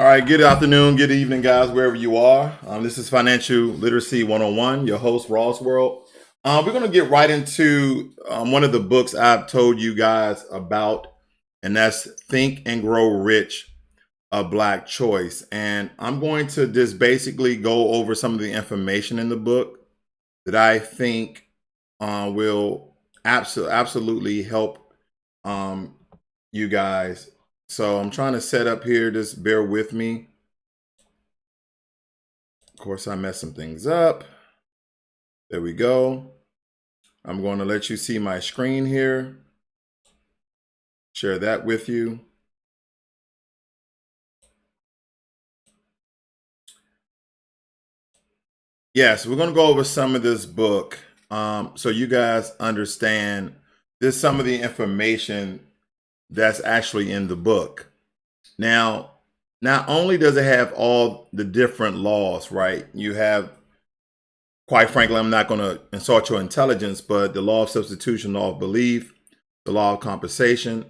All right, good afternoon, good evening, guys, wherever you are. This is Financial Literacy 101, your host, Ross World. We're going to get right into one of the books I've told you guys about, and that's Think and Grow Rich, A Black Choice. And I'm going to just basically go over some of the information in the book that I think will absolutely help you guys. So I'm trying to set up here, just bear with me. Of course, I messed some things up. There we go. I'm going to let you see my screen here. Share that with you. Yes, we're going to go over some of this book so you guys understand this some of the information that's actually in the book. Now, not only does it have all the different laws, right? You have, quite frankly, I'm not going to insult your intelligence, but the law of substitution, law of belief, the law of compensation.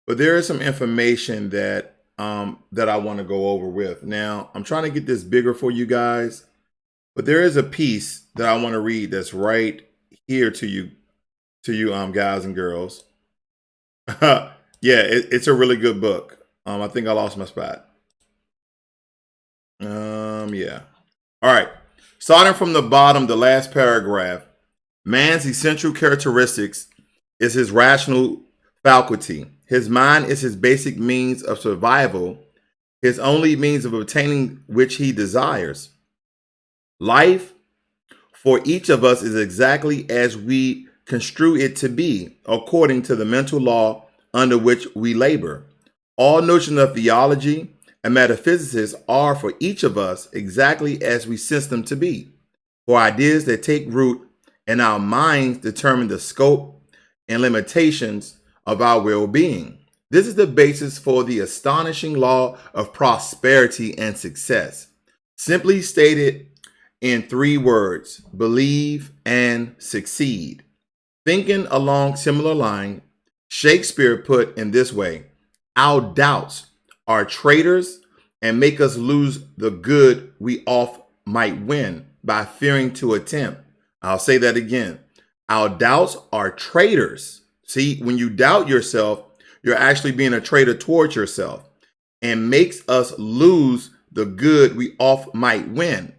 But there is some information that that I want to go over with. Now, I'm trying to get this bigger for you guys, but there is a piece that I want to read that's right here to you, guys and girls. Yeah, it's a really good book. I think I lost my spot. Yeah. All right. Starting from the bottom, the last paragraph. Man's essential characteristics is his rational faculty. His mind is his basic means of survival, his only means of obtaining which he desires. Life for each of us is exactly as we construe it to be, according to the mental law under which we labor. All notions of theology and metaphysics are for each of us exactly as we sense them to be. For ideas that take root in our minds determine the scope and limitations of our well-being. This is the basis for the astonishing law of prosperity and success. Simply stated in 3 words: believe and succeed. Thinking along similar line, Shakespeare put in this way: our doubts are traitors and make us lose the good we oft might win by fearing to attempt. I'll say that again. Our doubts are traitors. See, when you doubt yourself, you're actually being a traitor towards yourself, and makes us lose the good we oft might win,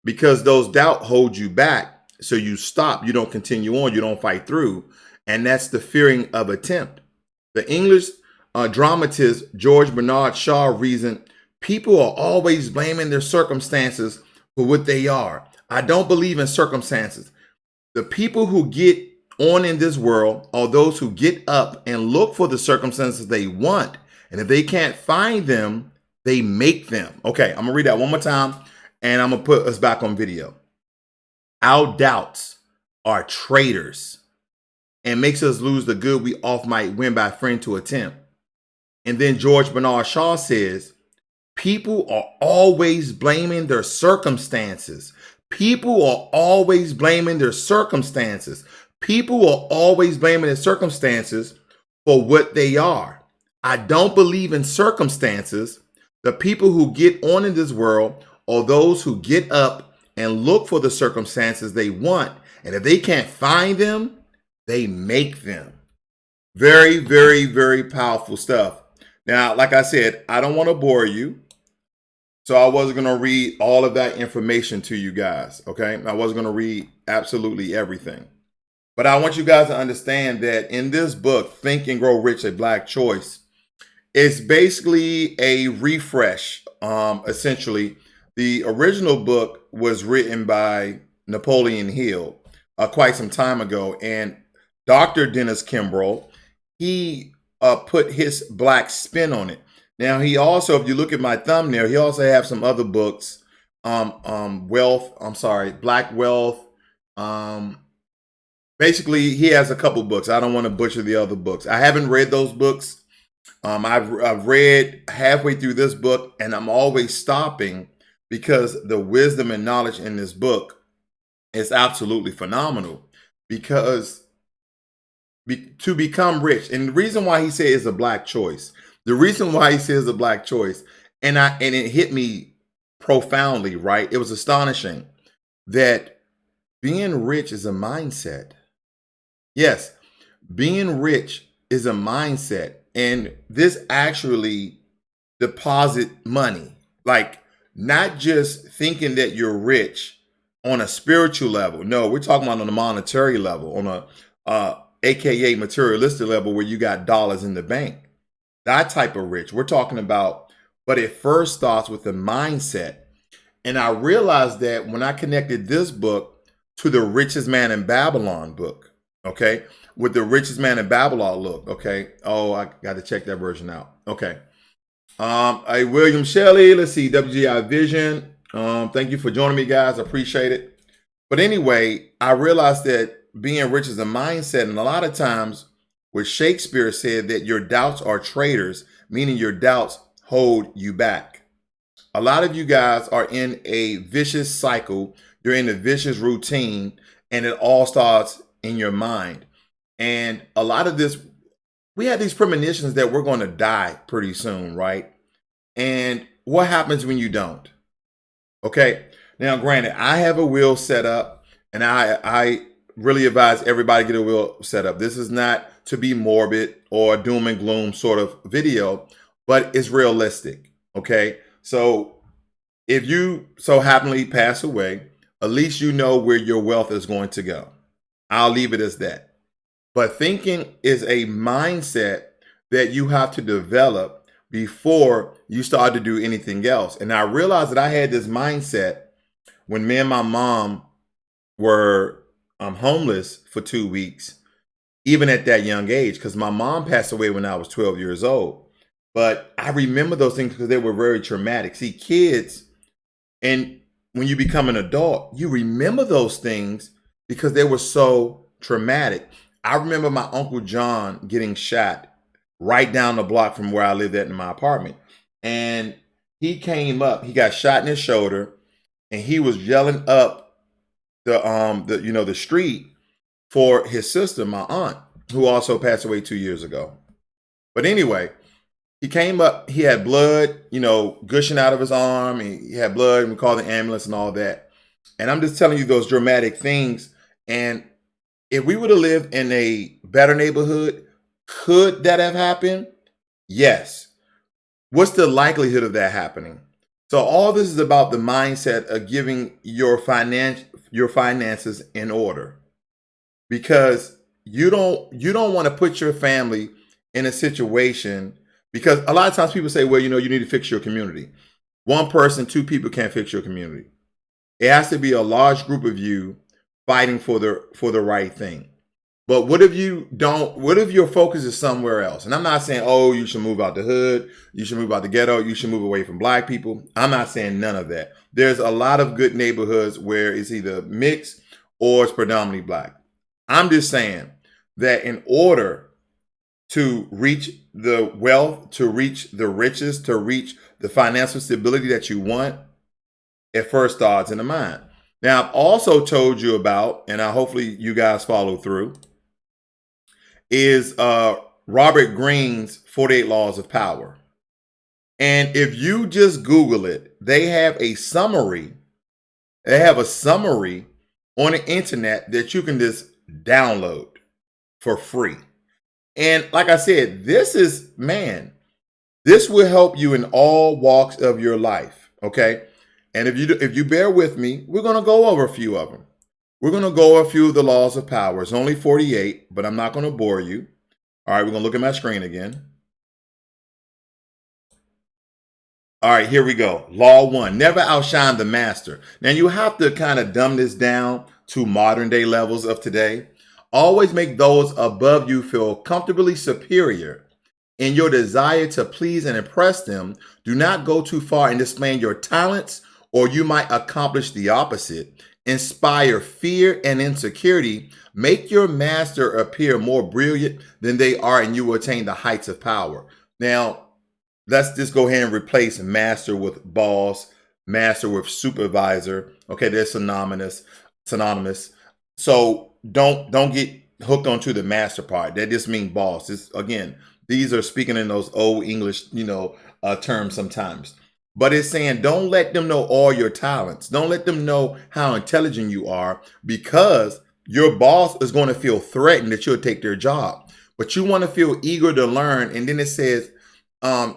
because those doubts hold you back. So you stop, you don't continue on, you don't fight through. And that's the fearing of attempt. The English dramatist George Bernard Shaw reasoned, people are always blaming their circumstances for what they are. I don't believe in circumstances. The people who get on in this world are those who get up and look for the circumstances they want. And if they can't find them, they make them. Okay, I'm going to read that one more time, and I'm going to put us back on video. Our doubts are traitors and makes us lose the good we oft might win by fearing to attempt. And then George Bernard Shaw says, people are always blaming their circumstances. People are always blaming their circumstances. People are always blaming their circumstances for what they are. I don't believe in circumstances. The people who get on in this world are those who get up and look for the circumstances they want. And if they can't find them, they make them. Very, very, very powerful stuff. Now, like I said, I don't want to bore you. So I wasn't going to read all of that information to you guys, okay? I wasn't going to read absolutely everything. But I want you guys to understand that in this book, Think and Grow Rich, A Black Choice, it's basically a refresh, essentially. The original book was written by Napoleon Hill quite some time ago. And Dr. Dennis Kimbro, he put his black spin on it. Now, he also, if you look at my thumbnail, he also have some other books, Black Wealth. Basically, he has a couple books. I don't want to butcher the other books. I haven't read those books. I've read halfway through this book, and I'm always stopping because the wisdom and knowledge in this book is absolutely phenomenal. Because to become rich, and the reason why he says it's a black choice, the reason why he says a black choice And it hit me profoundly, right? It was astonishing that being rich is a mindset. Yes, being rich is a mindset. And this actually deposit money. Like, not just thinking that you're rich on a spiritual level. No, we're talking about on a monetary level, on a aka materialistic level where you got dollars in the bank. That type of rich. We're talking about, but it first starts with the mindset. And I realized that when I connected this book to the Richest Man in Babylon book, okay, with the Richest Man in Babylon look, okay. Oh, I got to check that version out. Okay. Hey, William Shelley, let's see, WGI Vision. Thank you for joining me, guys. I appreciate it. But anyway, I realized that being rich is a mindset. And a lot of times, where Shakespeare said that your doubts are traitors, meaning your doubts hold you back. A lot of you guys are in a vicious cycle. You're in a vicious routine, and it all starts in your mind. And a lot of this, we have these premonitions that we're going to die pretty soon, right? And what happens when you don't? Okay. Now, granted, I have a will set up, and I really advise everybody get a will set up. This is not to be morbid or doom and gloom sort of video, but it's realistic. Okay. So if you so happily pass away, at least you know where your wealth is going to go. I'll leave it as that. But thinking is a mindset that you have to develop before you start to do anything else. And I realized that I had this mindset when me and my mom were homeless for 2 weeks, even at that young age, because my mom passed away when I was 12 years old. But I remember those things because they were very traumatic. See, kids, and when you become an adult, you remember those things because they were so traumatic. I remember my Uncle John getting shot right down the block from where I lived at in my apartment. And he came up, he got shot in his shoulder, and he was yelling up the street for his sister, my aunt, who also passed away 2 years ago. But anyway, he came up, he had blood, gushing out of his arm. He had blood, and we called the ambulance and all that. And I'm just telling you those dramatic things. And if we would have lived in a better neighborhood, could that have happened? Yes. What's the likelihood of that happening? So all this is about the mindset of giving your finances in order, because you don't want to put your family in a situation, because a lot of times people say, well, you need to fix your community. One person, two people can't fix your community. It has to be a large group of you fighting for the right thing. But what if you don't? What if your focus is somewhere else? And I'm not saying, oh, you should move out the hood, you should move out the ghetto, you should move away from black people. I'm not saying none of that. There's a lot of good neighborhoods where it's either mixed or it's predominantly black. I'm just saying that in order to reach the wealth, to reach the riches, to reach the financial stability that you want, it first starts in the mind. Now, I've also told you about, and hopefully you guys follow through, is Robert Greene's 48 Laws of Power. And if you just Google it, they have a summary. They have a summary on the internet that you can just download for free. And like I said, this will help you in all walks of your life. Okay. And if you bear with me, we're going to go over a few of them. We're going to go over a few of the laws of power. It's only 48, but I'm not going to bore you. All right, we're going to look at my screen again. All right, here we go. Law 1, never outshine the master. Now, you have to kind of dumb this down to modern day levels of today. Always make those above you feel comfortably superior. In your desire to please and impress them, do not go too far in displaying your talents, or you might accomplish the opposite. Inspire fear and insecurity. Make your master appear more brilliant than they are, and you will attain the heights of power. Now, let's just go ahead and replace master with boss, master with supervisor. Okay, they're synonymous. So don't get hooked onto the master part. That just means boss. Again, these are speaking in those old English, terms sometimes. But it's saying don't let them know all your talents. Don't let them know how intelligent you are, because your boss is going to feel threatened that you'll take their job. But you want to feel eager to learn. And then it says,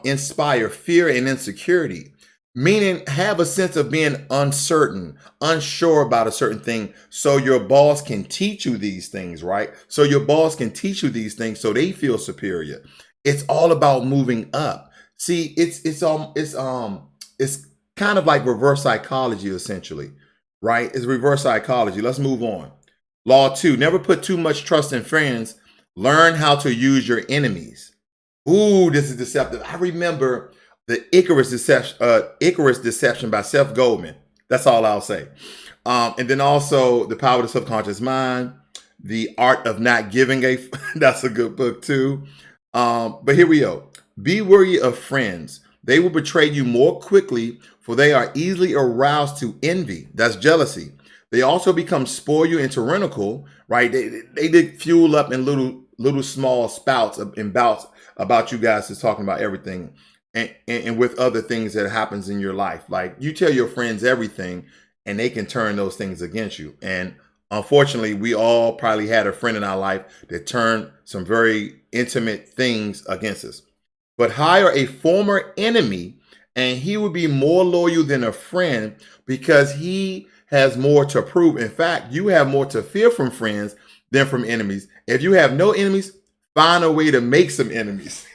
inspire fear and insecurity, meaning have a sense of being uncertain, unsure about a certain thing, so your boss can teach you these things, right? So your boss can teach you these things so they feel superior. It's all about moving up. See, it's kind of like reverse psychology, essentially, right? It's reverse psychology. Let's move on. Law 2, never put too much trust in friends. Learn how to use your enemies. Ooh, this is deceptive. I remember the Icarus Deception by Seth Godin. That's all I'll say. And then also The Power of the Subconscious Mind, The Art of Not Giving a that's a good book too. But here we go. Be wary of friends. They will betray you more quickly, for they are easily aroused to envy. That's jealousy. They also become spoil you and tyrannical, right? They did fuel up in little small spouts and bouts about you guys is talking about everything and with other things that happens in your life. Like you tell your friends everything and they can turn those things against you. And unfortunately, we all probably had a friend in our life that turned some very intimate things against us. But hire a former enemy and he will be more loyal than a friend, because he has more to prove. In fact, you have more to fear from friends than from enemies. If you have no enemies, find a way to make some enemies.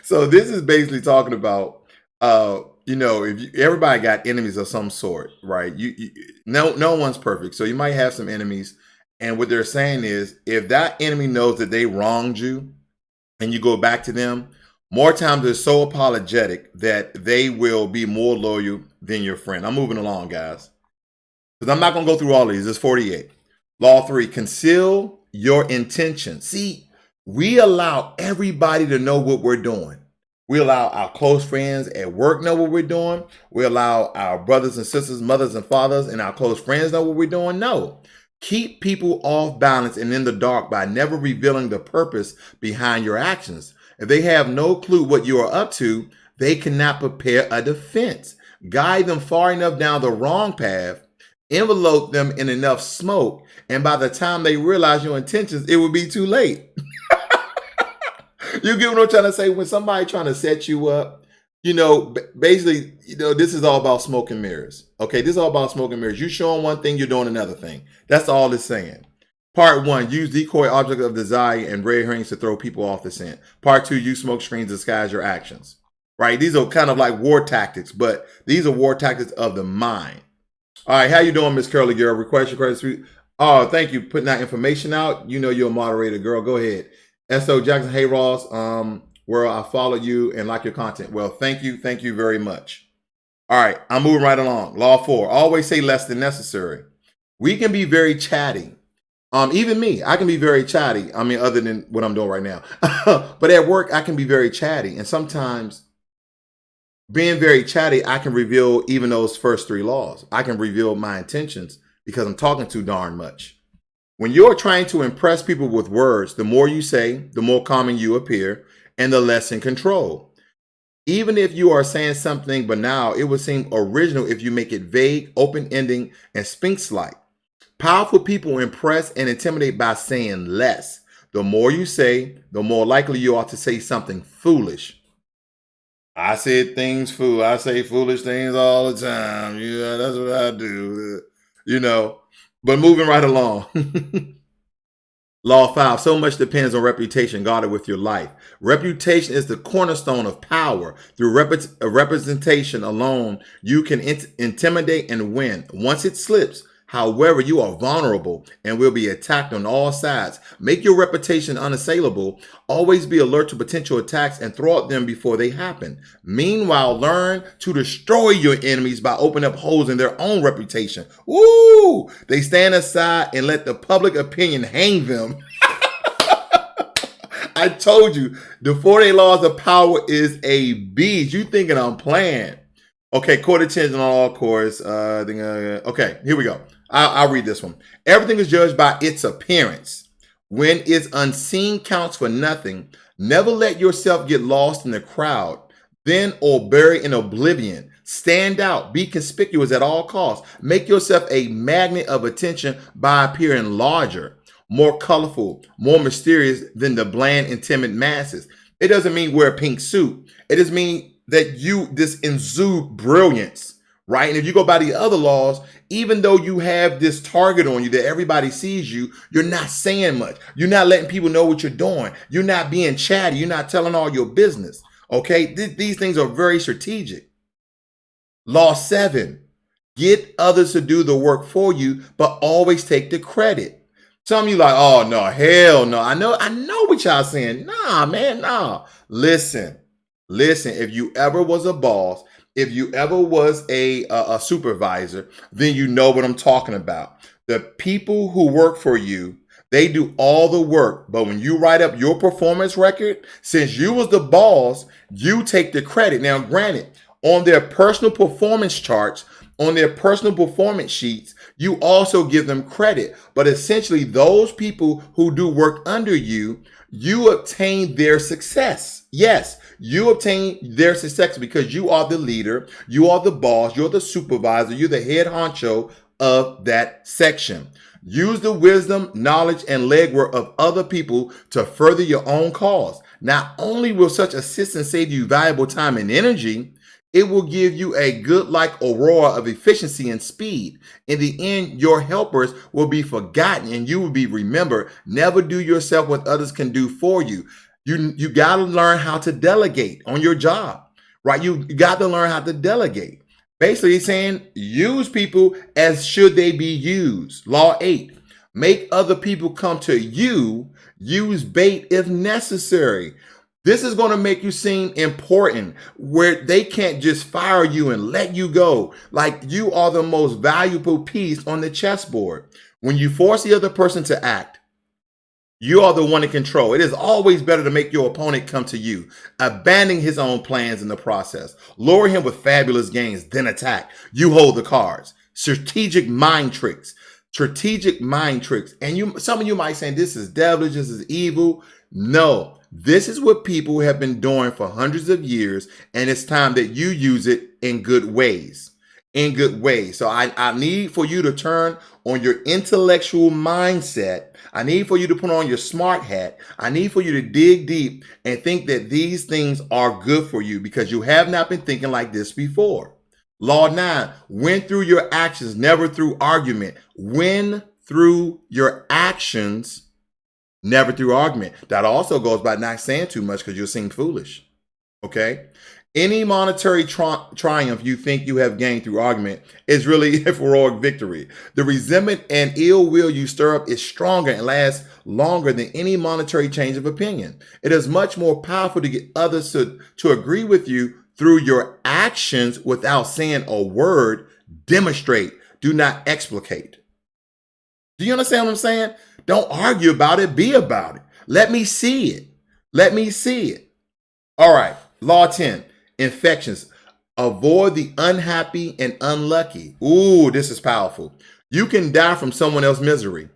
So this is basically talking about, if everybody got enemies of some sort, right? No one's perfect, so you might have some enemies. And what they're saying is, if that enemy knows that they wronged you, and you go back to them, more times they're so apologetic that they will be more loyal than your friend. I'm moving along, guys, because I'm not going to go through all these. It's 48. Law 3, conceal your intention. See, we allow everybody to know what we're doing. We allow our close friends at work know what we're doing. We allow our brothers and sisters, mothers and fathers, and our close friends know what we're doing. No. Keep people off balance and in the dark by never revealing the purpose behind your actions. If they have no clue what you are up to, they cannot prepare a defense. Guide them far enough down the wrong path, envelope them in enough smoke, and by the time they realize your intentions, it will be too late. You get what I'm trying to say? When somebody trying to set you up, basically, this is all about smoke and mirrors. Okay, this is all about smoke and mirrors. You showing one thing, you're doing another thing. That's all it's saying. Part 1, use decoy object of desire and red herrings to throw people off the scent. Part 2, use smoke screens to disguise your actions. Right? These are kind of like war tactics, but these are war tactics of the mind. All right, how you doing, Miss Curly Girl? Request your credit suite. Oh, thank you. Putting that information out. You know you're a moderator, girl. Go ahead. S.O. Jackson, hey Ross, where I follow you and like your content. Well, thank you very much. All right, I'm moving right along. Law 4, always say less than necessary. We can be very chatty. Even me, I can be very chatty. I mean, other than what I'm doing right now. But at work, I can be very chatty. And sometimes being very chatty, I can reveal even those first 3 laws. I can reveal my intentions because I'm talking too darn much. When you're trying to impress people with words, the more you say, the more calming you appear, and the less in control. Even if you are saying something banal, it would seem original if you make it vague, open-ending, and Sphinx-like. Powerful people impress and intimidate by saying less. The more you say, the more likely you are to say something foolish. I say foolish things all the time. Yeah, that's what I do. But moving right along. Law 5, so much depends on reputation guarded with your life. Reputation is the cornerstone of power. Through representation alone, you can intimidate and win. Once it slips, however, you are vulnerable and will be attacked on all sides. Make your reputation unassailable. Always be alert to potential attacks and thwart them before they happen. Meanwhile, learn to destroy your enemies by opening up holes in their own reputation. Ooh, they stand aside and let the public opinion hang them. I told you, the 48 laws of power is a beast. You thinking I'm playing. Okay, court attention on all courts. Okay, here we go. I'll read this one. Everything is judged by its appearance. When its unseen counts for nothing, never let yourself get lost in the crowd. then or bury in oblivion. Stand out, be conspicuous at all costs. Make yourself a magnet of attention by appearing larger, more colorful, more mysterious than the bland and timid masses. It doesn't mean wear a pink suit. It just means that you this exude brilliance, right? And if you go by the other laws, even though you have this target on you that everybody sees you, you're not saying much. You're not letting people know what you're doing. You're not being chatty. You're not telling all your business. Okay, these things are very strategic. Law 7, get others to do the work for you, but always take the credit. Some of you like, oh no, hell no. I know what y'all saying. Nah, man, nah. Listen, if you ever was a boss, if you ever was a supervisor, then you know what I'm talking about. The people who work for you, they do all the work, but when you write up your performance record, since you was the boss, you take the credit. Now, granted, on their personal performance charts, on their personal performance sheets, you also give them credit. But essentially, those people who do work under you, you obtain their success. Yes, you obtain their success because you are the leader, you are the boss, you're the supervisor, you're the head honcho of that section. Use the wisdom, knowledge, and legwork of other people to further your own cause. Not only will such assistance save you valuable time and energy, it will give you a good like aurora of efficiency and speed. In the end, your helpers will be forgotten and you will be remembered. Never do yourself what others can do for you. You got to learn how to delegate on your job, right? You got to learn how to delegate. Basically, he's saying use people as should they be used. Law 8, make other people come to you. Use bait if necessary. This is going to make you seem important where they can't just fire you and let you go. Like you are the most valuable piece on the chessboard. When you force the other person to act, you are the one in control. It is always better to make your opponent come to you, abandoning his own plans in the process. Lure him with fabulous gains, then attack. You hold the cards. Strategic mind tricks. And some of you might say, this is devilish, this is evil. No, this is what people have been doing for hundreds of years, and it's time that you use it in good ways. So I need for you to turn on your intellectual mindset. I need for you to put on your smart hat. I need for you to dig deep and think that these things are good for you because you have not been thinking like this before. Law 9, win through your actions, never through argument. Win through your actions, never through argument. That also goes by not saying too much because you'll seem foolish. Okay? Any monetary triumph you think you have gained through argument is really a heroic victory. The resentment and ill will you stir up is stronger and lasts longer than any monetary change of opinion. It is much more powerful to get others to agree with you through your actions without saying a word. Demonstrate. Do not explicate. Do you understand what I'm saying? Don't argue about it. Be about it. Let me see it. All right. Law 10. Infections. Avoid the unhappy and unlucky. Ooh, this is powerful. You can die from someone else's misery.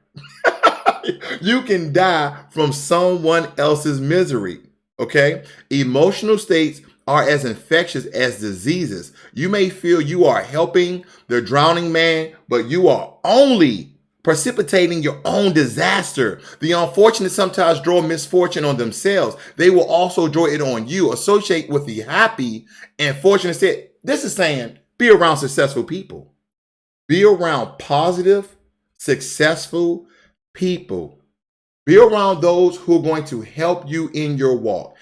You can die from someone else's misery. Okay? Emotional states are as infectious as diseases. You may feel you are helping the drowning man, but you are only precipitating your own disaster. The unfortunate sometimes draw misfortune on themselves. They will also draw it on you. Associate with the happy and fortunate. This is saying be around successful people. Be around positive, successful people. Be around those who are going to help you in your walk.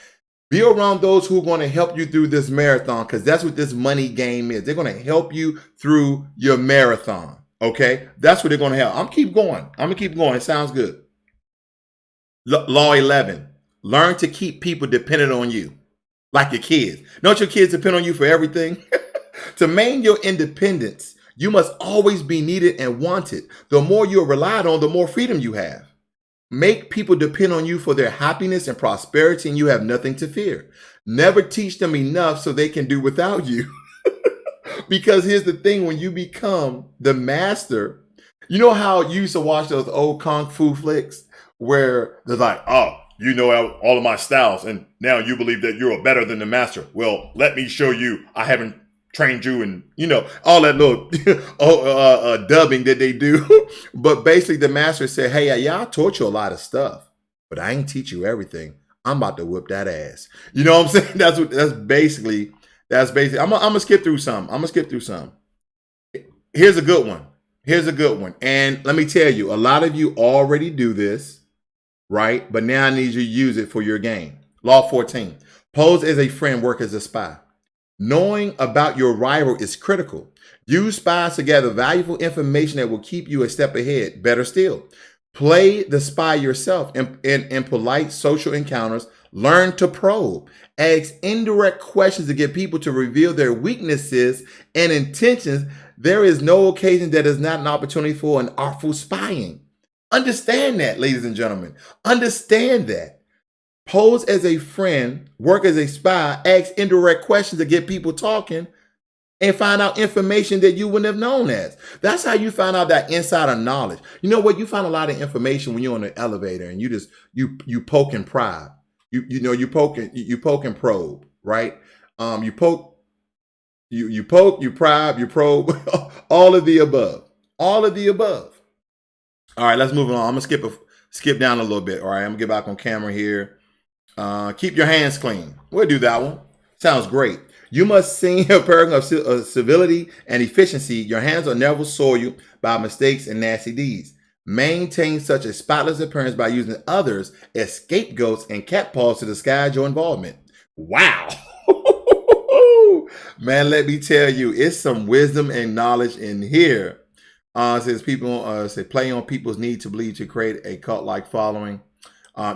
Be around those who are going to help you through this marathon because that's what this money game is. They're going to help you through your marathon. Okay, that's what they're going to help. I'm going to keep going. It sounds good. Law 11. Learn to keep people dependent on you, like your kids. Don't your kids depend on you for everything? To maintain your independence, you must always be needed and wanted. The more you're relied on, the more freedom you have. Make people depend on you for their happiness and prosperity, and you have nothing to fear. Never teach them enough so they can do without you. Because here's the thing, when you become the master, you know how you used to watch those old Kung Fu flicks where they're like, oh, you know all of my styles, and now you believe that you're better than the master. Well, let me show you. I haven't trained you, and all that little dubbing that they do. But basically, the master said, "Hey, yeah, I taught you a lot of stuff, but I ain't teach you everything. I'm about to whip that ass." You know what I'm saying? That's basically. I'm gonna skip through some. Here's a good one. And let me tell you, a lot of you already do this, right? But now I need you to use it for your game. Law 14. Pose as a friend, work as a spy. Knowing about your rival is critical. Use spies to gather valuable information that will keep you a step ahead. Better still, play the spy yourself in polite social encounters. Learn to probe. Ask indirect questions to get people to reveal their weaknesses and intentions. There is no occasion that is not an opportunity for an artful spying. Understand that, ladies and gentlemen. Understand that. Pose as a friend, work as a spy, ask indirect questions to get people talking and find out information that you wouldn't have known as. That's how you find out that insider knowledge. You know what? You find a lot of information when you're on the elevator and you poke and pry. You poke and probe, right? You poke, you pry, you probe, all of the above. All of the above. All right, let's move on. I'm gonna skip down a little bit. All right, I'm gonna get back on camera here. Keep your hands clean. We'll do that one. Sounds great. You must sing a paragraph of civility and efficiency. Your hands are never soiled by mistakes and nasty deeds. Maintain such a spotless appearance by using others as scapegoats and catpaws to disguise your involvement. Wow. Man, let me tell you, it's some wisdom and knowledge in here. Says people say play on people's need to believe to create a cult-like following.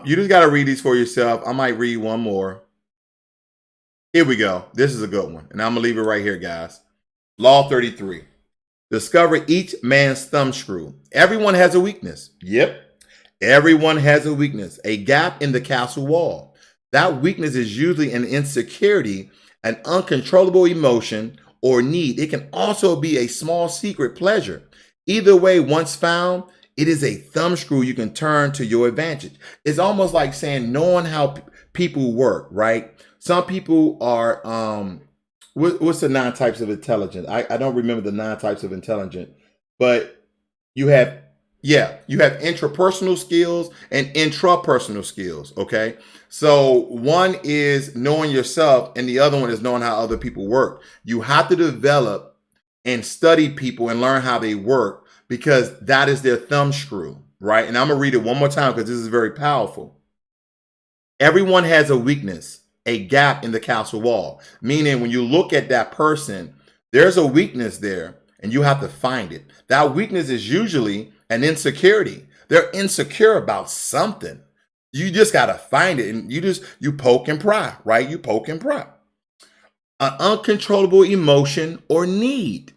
You just got to read these for yourself. I might read one more. Here we go. This is a good one. And I'm going to leave it right here, guys. Law 33. Discover each man's thumbscrew. Everyone has a weakness. Yep. Everyone has a weakness. A gap in the castle wall. That weakness is usually an insecurity, an uncontrollable emotion, or need. It can also be a small secret pleasure. Either way, once found, it is a thumbscrew you can turn to your advantage. It's almost like saying knowing how people work, right? Some people are, what's the 9 types of intelligence? I don't remember the 9 types of intelligence, but you have intrapersonal skills and intrapersonal skills, okay? So one is knowing yourself and the other one is knowing how other people work. You have to develop and study people and learn how they work because that is their thumbscrew, right? And I'm going to read it one more time because this is very powerful. Everyone has a weakness, a gap in the castle wall, meaning when you look at that person, there's a weakness there and you have to find it. That weakness is usually an insecurity. They're insecure about something. You just got to find it and you poke and pry, right? You poke and pry. An uncontrollable emotion or need.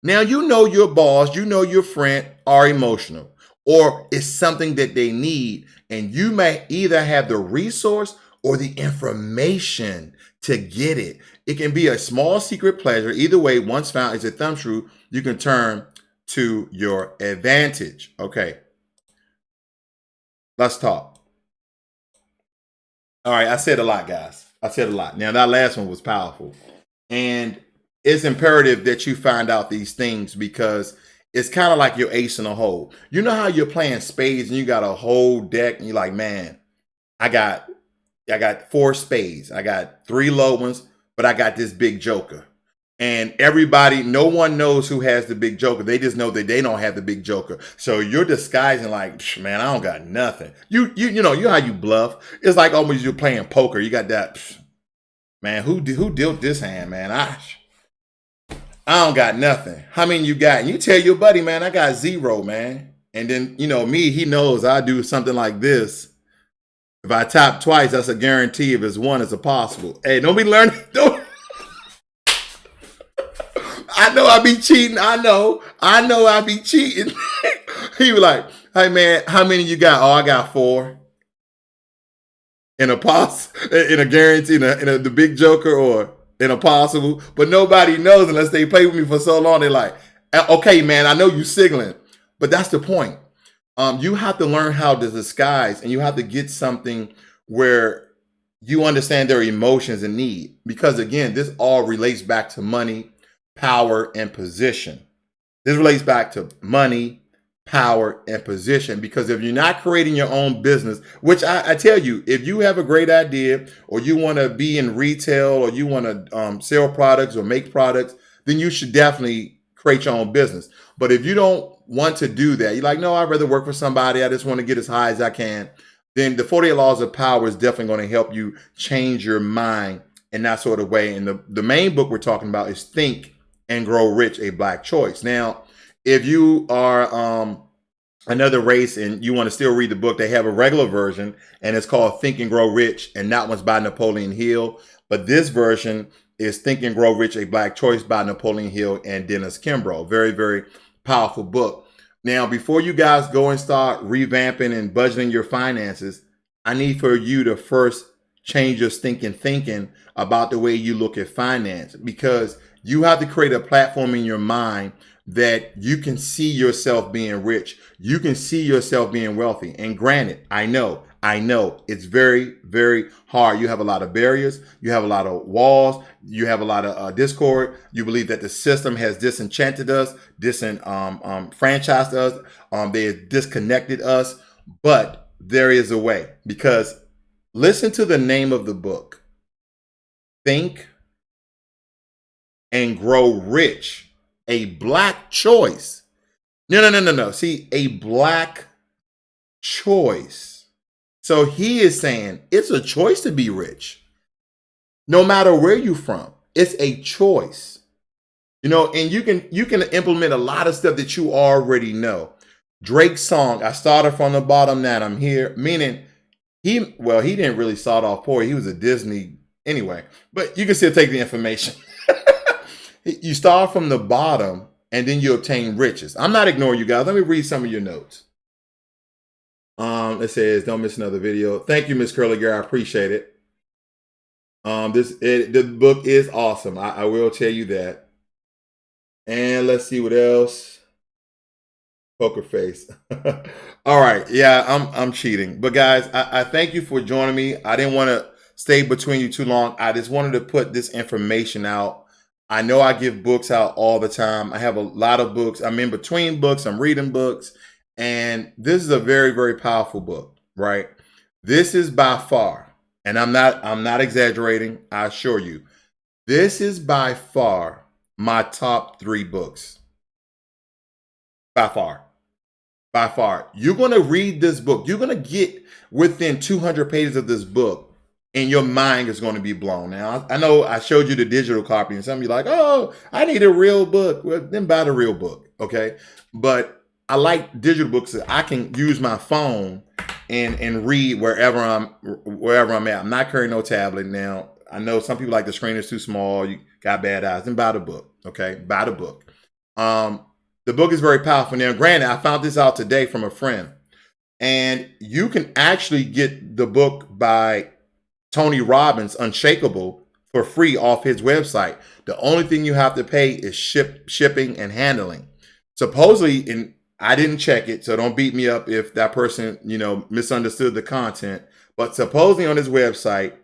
Now, you know your boss, you know your friend are emotional or it's something that they need. And you may either have the resource or the information to get it. It can be a small secret pleasure. Either way, once found, it's a thumbscrew you can turn to your advantage. Okay. Let's talk. All right. I said a lot, guys. I said a lot. Now, that last one was powerful. And it's imperative that you find out these things because it's kind of like your ace in a hole. You know how you're playing spades and you got a whole deck and you're like, man, I got 4 spades. I got 3 low ones, but I got this big joker. And no one knows who has the big joker. They just know that they don't have the big joker. So you're disguising like, man, I don't got nothing. You know how you bluff. It's like almost you're playing poker. You got that, man, who dealt this hand, man? I don't got nothing. How many you got? And you tell your buddy, man, I got 0, man. And then, me, he knows I do something like this. If I tap twice, that's a guarantee. If it's 1, it's a possible. Hey, don't be learning. Don't. I know I be cheating. I know I be cheating. He was like, hey, man, how many you got? Oh, I got 4. In a guarantee, in the big joker or in a possible. But nobody knows unless they play with me for so long. They're like, okay, man, I know you signaling. But that's the point. You have to learn how to disguise and you have to get something where you understand their emotions and need. Because again, this all relates back to money, power, and position. This relates back to money, power, and position. Because if you're not creating your own business, which I tell you, if you have a great idea or you want to be in retail or you want to sell products or make products, then you should definitely create your own business. But if you don't want to do that, you're like, no, I'd rather work for somebody. I just want to get as high as I can. Then the 48 Laws of Power is definitely going to help you change your mind in that sort of way. And the main book we're talking about is Think and Grow Rich, a Black Choice. Now, if you are another race and you want to still read the book, they have a regular version and it's called Think and Grow Rich, and that one's by Napoleon Hill. But this version is Think and Grow Rich, a Black Choice by Napoleon Hill and Dennis Kimbro. Very, very powerful book. Now, before you guys go and start revamping and budgeting your finances, I need for you to first change your thinking about the way you look at finance, because you have to create a platform in your mind that you can see yourself being rich. You can see yourself being wealthy. And granted, I know it's very, very hard. You have a lot of barriers. You have a lot of walls. You have a lot of discord. You believe that the system has disenchanted us, disenfranchised us. They have disconnected us. But there is a way, because listen to the name of the book. Think and Grow Rich, a Black Choice. No. See, a Black choice. So he is saying it's a choice to be rich. No matter where you're from, it's a choice. And you can implement a lot of stuff that you already know. Drake's song, I started from the bottom, now I'm here, meaning he didn't really start off poor. He was a Disney anyway, but you can still take the information. You start from the bottom and then you obtain riches. I'm not ignoring you guys. Let me read some of your notes. It says, don't miss another video. Thank you, Miss Curly Girl. I appreciate it. The book is awesome. I will tell you that. And let's see what else. Poker face. All right. Yeah, I'm cheating. But guys, I thank you for joining me. I didn't want to stay between you too long. I just wanted to put this information out. I know I give books out all the time. I have a lot of books. I'm in between books. I'm reading books. And this is a very, very powerful book, right? This is by far, and I'm not exaggerating, I assure you, this is by far my top 3 books. By far. By far. You're going to read this book. You're going to get within 200 pages of this book, and your mind is going to be blown. Now, I know I showed you the digital copy, and some of you are like, oh, I need a real book. Well, then buy the real book, okay? But I like digital books that I can use my phone and read wherever I'm at. I'm not carrying no tablet now. I know some people like the screen is too small. You got bad eyes. Then buy the book, okay? Buy the book. The book is very powerful. Now, granted, I found this out today from a friend, and you can actually get the book by Tony Robbins, Unshakable, for free off his website. The only thing you have to pay is shipping and handling. Supposedly, and I didn't check it, so don't beat me up if that person, misunderstood the content. But supposedly on his website,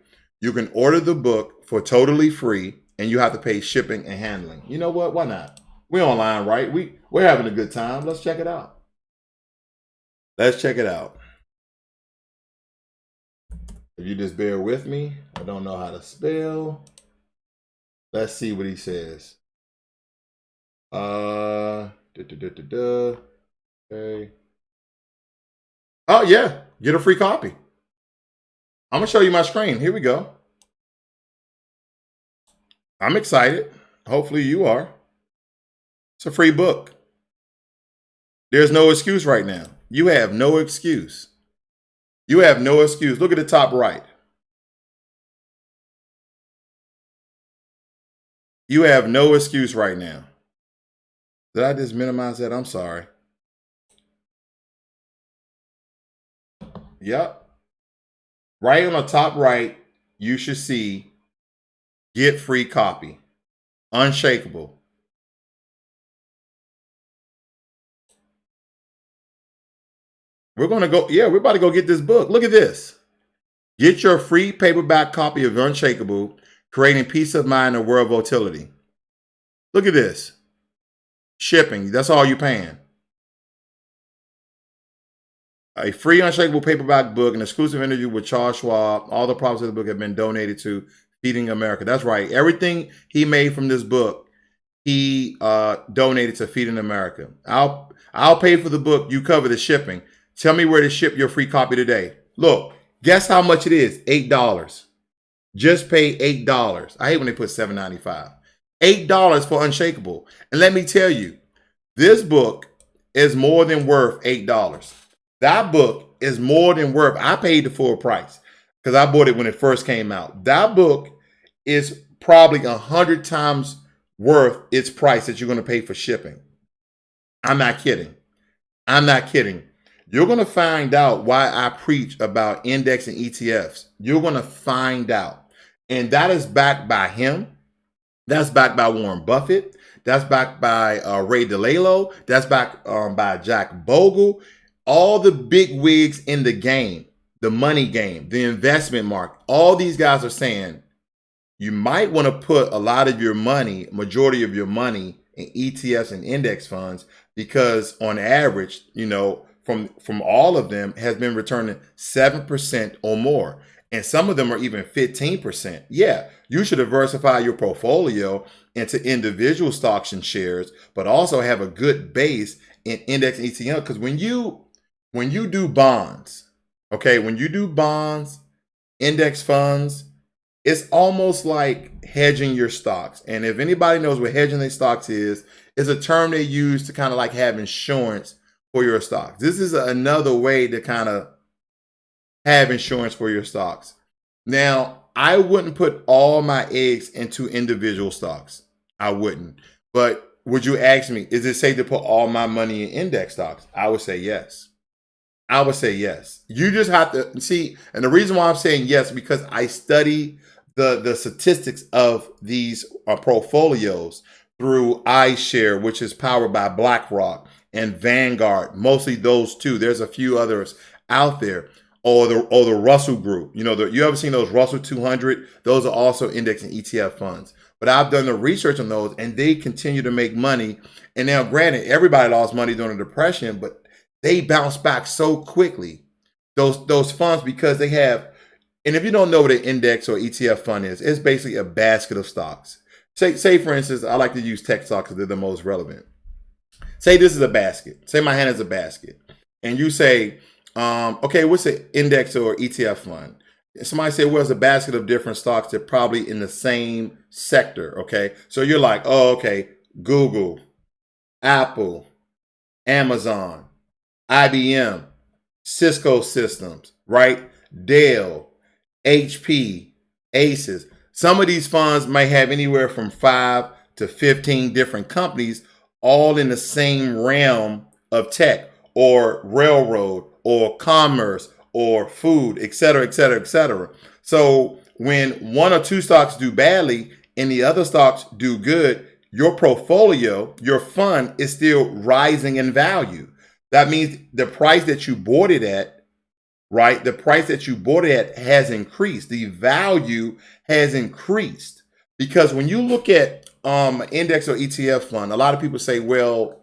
you can order the book for totally free, and you have to pay shipping and handling. You know what? Why not? We're online, right? We're having a good time. Let's check it out. Let's check it out. If you just bear with me, I don't know how to spell. Let's see what he says. Okay. Oh yeah, get a free copy. I'm gonna show you my screen. Here we go. I'm excited. Hopefully you are. It's a free book. There's no excuse right now. You have no excuse. You have no excuse. Look at the top right. You have no excuse right now. Did I just minimize that? I'm sorry. Yep. Right on the top right, you should see get free copy. Unshakable. We're going to go. Yeah, we're about to go get this book. Look at this. Get your free paperback copy of Unshakable, Creating Peace of Mind in a World of Volatility. Look at this. Shipping, that's all you're paying. A free Unshakable paperback book, an exclusive interview with Charles Schwab. All the profits of the book have been donated to Feeding America. That's right. Everything he made from this book, he donated to Feeding America. I'll pay for the book. You cover the shipping. Tell me where to ship your free copy today. Look, guess how much it is? $8. Just pay $8. I hate when they put $7.95. $8 for Unshakable. And let me tell you, this book is more than worth $8. That book is more than worth. I paid the full price because I bought it when it first came out. That book is probably 100 times worth its price that you're going to pay for shipping. I'm not kidding. I'm not kidding. You're going to find out why I preach about index and ETFs. You're going to find out. And that is backed by him. That's backed by Warren Buffett. That's backed by Ray Dalio. That's backed by Jack Bogle. All the big wigs in the game, the money game, the investment market, all these guys are saying you might want to put a lot of your money, majority of your money in ETFs and index funds because on average, from all of them has been returning 7% or more. And some of them are even 15%. Yeah, you should diversify your portfolio into individual stocks and shares, but also have a good base in index and ETF. Because when you do bonds, okay, when you do bonds, index funds, it's almost like hedging your stocks. And if anybody knows what hedging their stocks is, it's a term they use to kind of like have insurance for your stocks. This is another way to kind of have insurance for your stocks. Now, I wouldn't put all my eggs into individual stocks. I wouldn't. But would you ask me, is it safe to put all my money in index stocks? I would say yes. I would say yes. You just have to see, and the reason why I'm saying yes, because I study the statistics of these portfolios through iShare, which is powered by BlackRock, and Vanguard, mostly those two. There's a few others out there, or the Russell Group. You ever seen those Russell 200? Those are also index and ETF funds. But I've done the research on those, and they continue to make money. And now, granted, everybody lost money during the Depression, but they bounce back so quickly, those funds, because they have, and if you don't know what an index or ETF fund is, it's basically a basket of stocks. Say for instance, I like to use tech stocks because they're the most relevant. Say this is a basket. Say my hand is a basket. And you say, okay, what's an index or ETF fund? Somebody say, well, it's a basket of different stocks that are probably in the same sector, okay? So you're like, oh, okay, Google, Apple, Amazon, IBM, Cisco Systems, right? Dell, HP, Asus. Some of these funds might have anywhere from 5 to 15 different companies all in the same realm of tech or railroad or commerce or food, et cetera, et cetera, et cetera. So when one or two stocks do badly and the other stocks do good, your portfolio, your fund is still rising in value. That means the price that you bought it at, right? The price that you bought it at has increased. The value has increased. Because when you look at index or ETF fund, a lot of people say, well,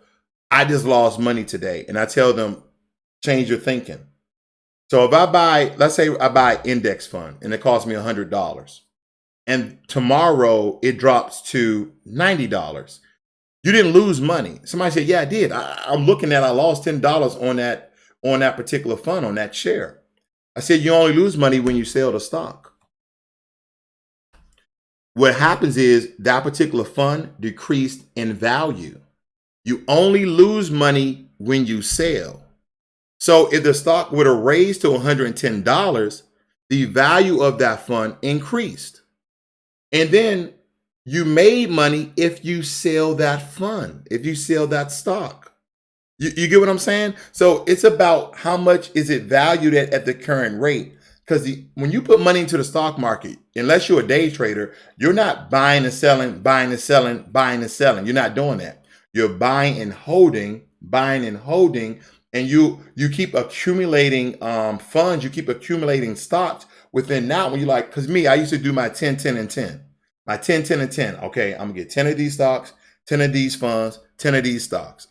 I just lost money today. And I tell them, change your thinking. So if I buy, let's say I buy index fund and it costs me $100 and tomorrow it drops to $90. You didn't lose money. Somebody said, yeah, I did. I'm looking at, I lost $10 on that particular fund, on that share. I said, you only lose money when you sell the stock. What happens is that particular fund decreased in value. You only lose money when you sell. So if the stock were to raise to $110, the value of that fund increased. And then you made money if you sell that fund, if you sell that stock. You get what I'm saying? So it's about how much is it valued at the current rate. Because when you put money into the stock market, unless you're a day trader, you're not buying and selling, buying and selling, buying and selling. You're not doing that. You're buying and holding, and you keep accumulating funds, you keep accumulating stocks within that when you like, because me, I used to do my 10, 10, and 10. My 10, 10, and 10. Okay, I'm gonna get 10 of these stocks, 10 of these funds, 10 of these stocks.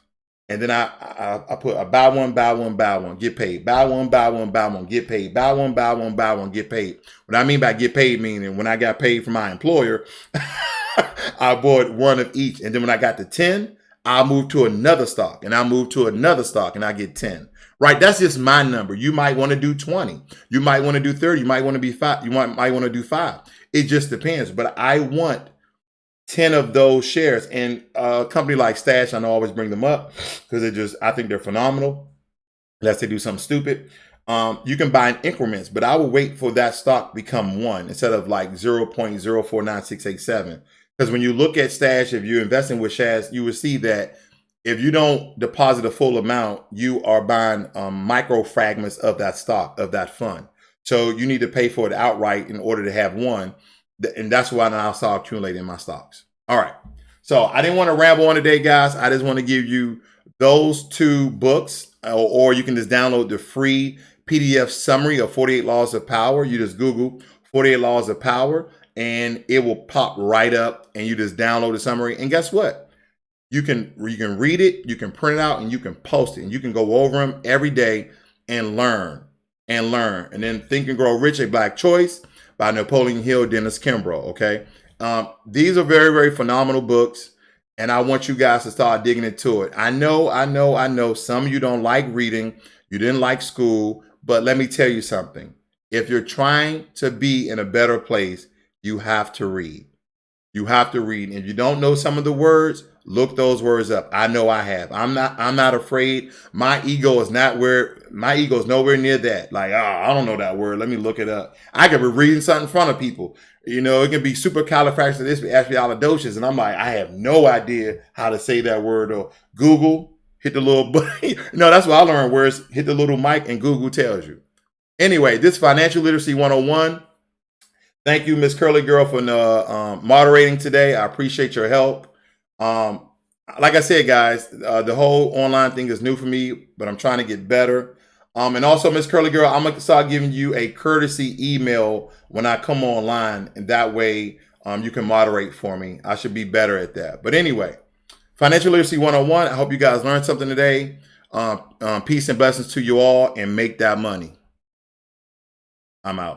And then I put a buy one, buy one, buy one, get paid. Buy one, buy one, buy one, get paid. Buy one, buy one, buy one, get paid. What I mean by get paid meaning when I got paid from my employer, I bought one of each. And then when I got to 10, I'll move to another stock and I'll move to another stock and I get 10. Right? That's just my number. You might want to do 20. You might want to do 30. You might want to be 5. You might want to do 5. It just depends. But I want 10 of those shares. And a company like Stash, I know I always bring them up because I think they're phenomenal. Unless they do something stupid. You can buy in increments, but I will wait for that stock to become 1 instead of like 0.049687. Because when you look at Stash, if you're investing with Stash, you will see that if you don't deposit a full amount, you are buying micro fragments of that stock, of that fund. So you need to pay for it outright in order to have 1. And that's why now I'll start accumulating my stocks. All right. So I didn't want to ramble on today, guys. I just want to give you those 2 books, or you can just download the free PDF summary of 48 Laws of Power. You just Google 48 Laws of Power and it will pop right up and you just download the summary. And guess what? You can read it, you can print it out, and you can post it. And you can go over them every day and learn and learn. And then Think and Grow Rich, A Black Choice by Napoleon Hill, Dennis Kimbro, okay? These are very, very phenomenal books, and I want you guys to start digging into it. I know some of you don't like reading, you didn't like school, but let me tell you something. If you're trying to be in a better place, you have to read. You have to read. And if you don't know some of the words, look those words up. I know I have. I'm not afraid. My ego is nowhere near that. Like, I don't know that word. Let me look it up. I could be reading something in front of people. You know, it can be supercalifragilisticexpialidocious, and I'm like, I have no idea how to say that word. Or Google, hit the little button. No, that's what I learned. Words, hit the little mic, and Google tells you. Anyway, this Financial Literacy 101. Thank you, Miss Curly Girl, for moderating today. I appreciate your help. Like I said, guys, the whole online thing is new for me, but I'm trying to get better. And also, Miss Curly Girl, I'm going to start giving you a courtesy email when I come online, and that way you can moderate for me. I should be better at that. But anyway, Financial Literacy 101, I hope you guys learned something today. Peace and blessings to you all, and make that money. I'm out.